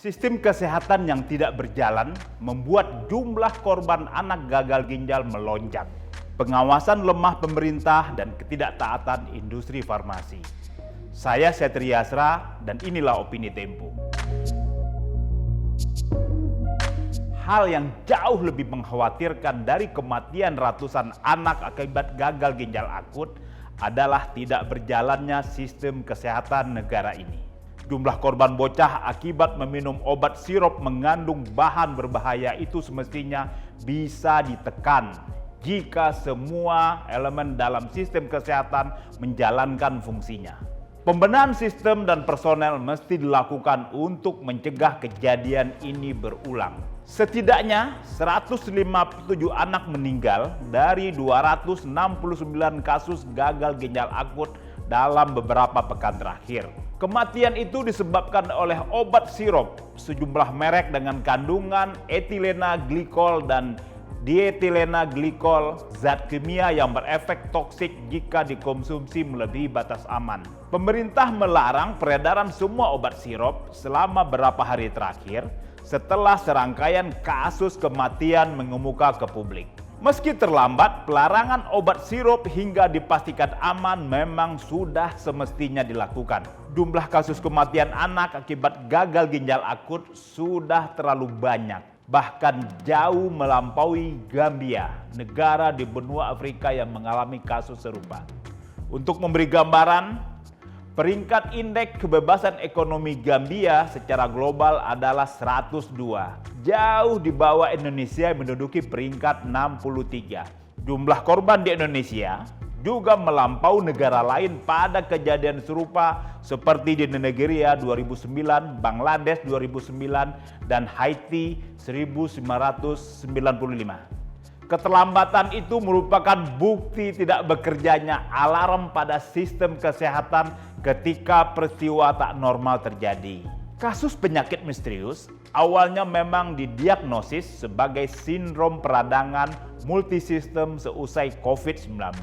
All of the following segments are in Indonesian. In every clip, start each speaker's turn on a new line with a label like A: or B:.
A: Sistem kesehatan yang tidak berjalan membuat jumlah korban anak gagal ginjal melonjak. Pengawasan lemah pemerintah dan ketidaktaatan industri farmasi. Saya Setri Yasra dan inilah Opini Tempo. Hal yang jauh lebih mengkhawatirkan dari kematian ratusan anak akibat gagal ginjal akut adalah tidak berjalannya sistem kesehatan negara ini. Jumlah korban bocah akibat meminum obat sirup mengandung bahan berbahaya itu semestinya bisa ditekan jika semua elemen dalam sistem kesehatan menjalankan fungsinya. Pembenahan sistem dan personel mesti dilakukan untuk mencegah kejadian ini berulang. Setidaknya 157 anak meninggal dari 269 kasus gagal ginjal akut dalam beberapa pekan terakhir. Kematian itu disebabkan oleh obat sirup sejumlah merek dengan kandungan etilena glikol dan dietilena glikol, zat kimia yang berefek toksik jika dikonsumsi melebihi batas aman. Pemerintah melarang peredaran semua obat sirup selama beberapa hari terakhir setelah serangkaian kasus kematian mengemuka ke publik. Meski terlambat, pelarangan obat sirup hingga dipastikan aman memang sudah semestinya dilakukan. Jumlah kasus kematian anak akibat gagal ginjal akut sudah terlalu banyak, bahkan jauh melampaui Gambia, negara di benua Afrika yang mengalami kasus serupa. Untuk memberi gambaran, peringkat indeks kebebasan ekonomi Gambia secara global adalah 102. Jauh di bawah Indonesia yang menduduki peringkat 63. Jumlah korban di Indonesia juga melampaui negara lain pada kejadian serupa seperti di Nigeria 2009, Bangladesh 2009, dan Haiti 1995. Keterlambatan itu merupakan bukti tidak bekerjanya alarm pada sistem kesehatan ketika peristiwa tak normal terjadi. Kasus penyakit misterius awalnya memang didiagnosis sebagai sindrom peradangan multisistem seusai COVID-19.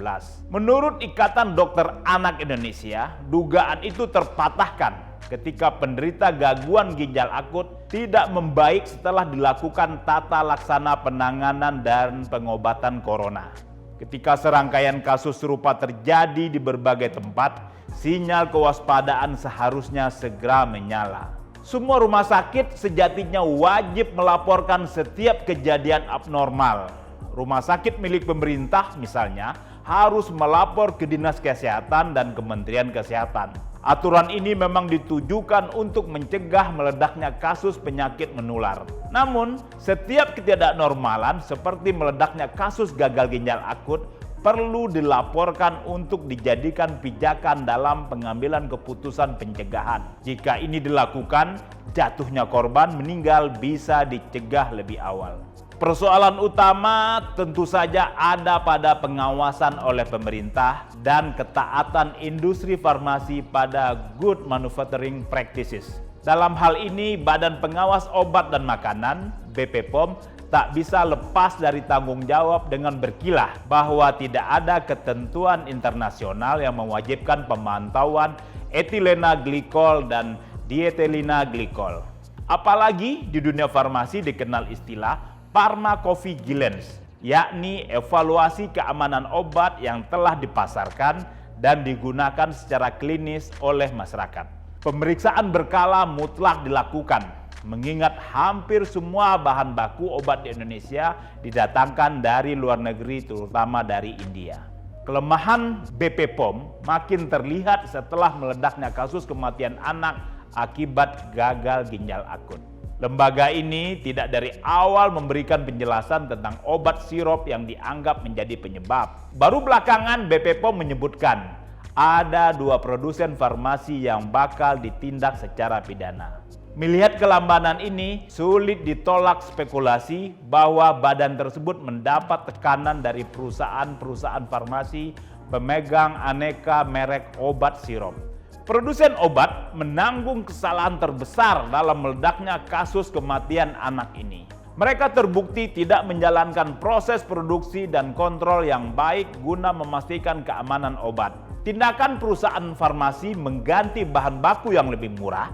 A: Menurut Ikatan Dokter Anak Indonesia, dugaan itu terpatahkan ketika penderita gangguan ginjal akut tidak membaik setelah dilakukan tata laksana penanganan dan pengobatan corona. Ketika serangkaian kasus serupa terjadi di berbagai tempat, sinyal kewaspadaan seharusnya segera menyala. Semua rumah sakit sejatinya wajib melaporkan setiap kejadian abnormal. Rumah sakit milik pemerintah misalnya harus melapor ke Dinas Kesehatan dan Kementerian Kesehatan. Aturan ini memang ditujukan untuk mencegah meledaknya kasus penyakit menular. Namun, setiap ketidaknormalan seperti meledaknya kasus gagal ginjal akut perlu dilaporkan untuk dijadikan pijakan dalam pengambilan keputusan pencegahan. Jika ini dilakukan, jatuhnya korban meninggal bisa dicegah lebih awal. Persoalan utama tentu saja ada pada pengawasan oleh pemerintah dan ketaatan industri farmasi pada good manufacturing practices. Dalam hal ini, Badan Pengawas Obat dan Makanan (BPOM) tak bisa lepas dari tanggung jawab dengan berkilah bahwa tidak ada ketentuan internasional yang mewajibkan pemantauan etilena glikol dan dietilena glikol. Apalagi di dunia farmasi dikenal istilah pharmacovigilance, yakni evaluasi keamanan obat yang telah dipasarkan dan digunakan secara klinis oleh masyarakat. Pemeriksaan berkala mutlak dilakukan, mengingat hampir semua bahan baku obat di Indonesia didatangkan dari luar negeri, terutama dari India. Kelemahan BPOM makin terlihat setelah meledaknya kasus kematian anak akibat gagal ginjal akut. Lembaga ini tidak dari awal memberikan penjelasan tentang obat sirup yang dianggap menjadi penyebab. Baru belakangan BPOM menyebutkan ada 2 produsen farmasi yang bakal ditindak secara pidana. Melihat kelambanan ini, sulit ditolak spekulasi bahwa badan tersebut mendapat tekanan dari perusahaan-perusahaan farmasi pemegang aneka merek obat sirup. Produsen obat menanggung kesalahan terbesar dalam meledaknya kasus kematian anak ini. Mereka terbukti tidak menjalankan proses produksi dan kontrol yang baik guna memastikan keamanan obat. Tindakan perusahaan farmasi mengganti bahan baku yang lebih murah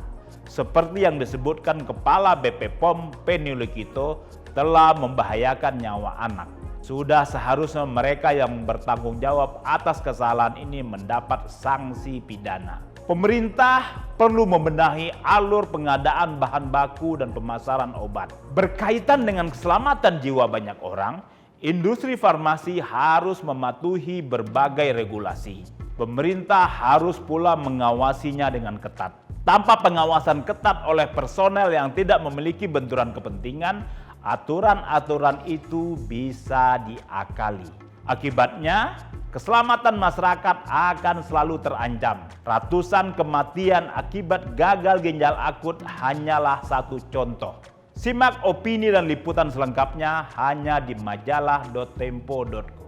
A: seperti yang disebutkan Kepala BP POM Penny Lukito, telah membahayakan nyawa anak. Sudah seharusnya mereka yang bertanggung jawab atas kesalahan ini mendapat sanksi pidana. Pemerintah perlu membenahi alur pengadaan bahan baku dan pemasaran obat. Berkaitan dengan keselamatan jiwa banyak orang, industri farmasi harus mematuhi berbagai regulasi. Pemerintah harus pula mengawasinya dengan ketat. Tanpa pengawasan ketat oleh personel yang tidak memiliki benturan kepentingan, aturan-aturan itu bisa diakali. Akibatnya, keselamatan masyarakat akan selalu terancam. Ratusan kematian akibat gagal ginjal akut hanyalah satu contoh. Simak opini dan liputan selengkapnya hanya di majalah.tempo.co.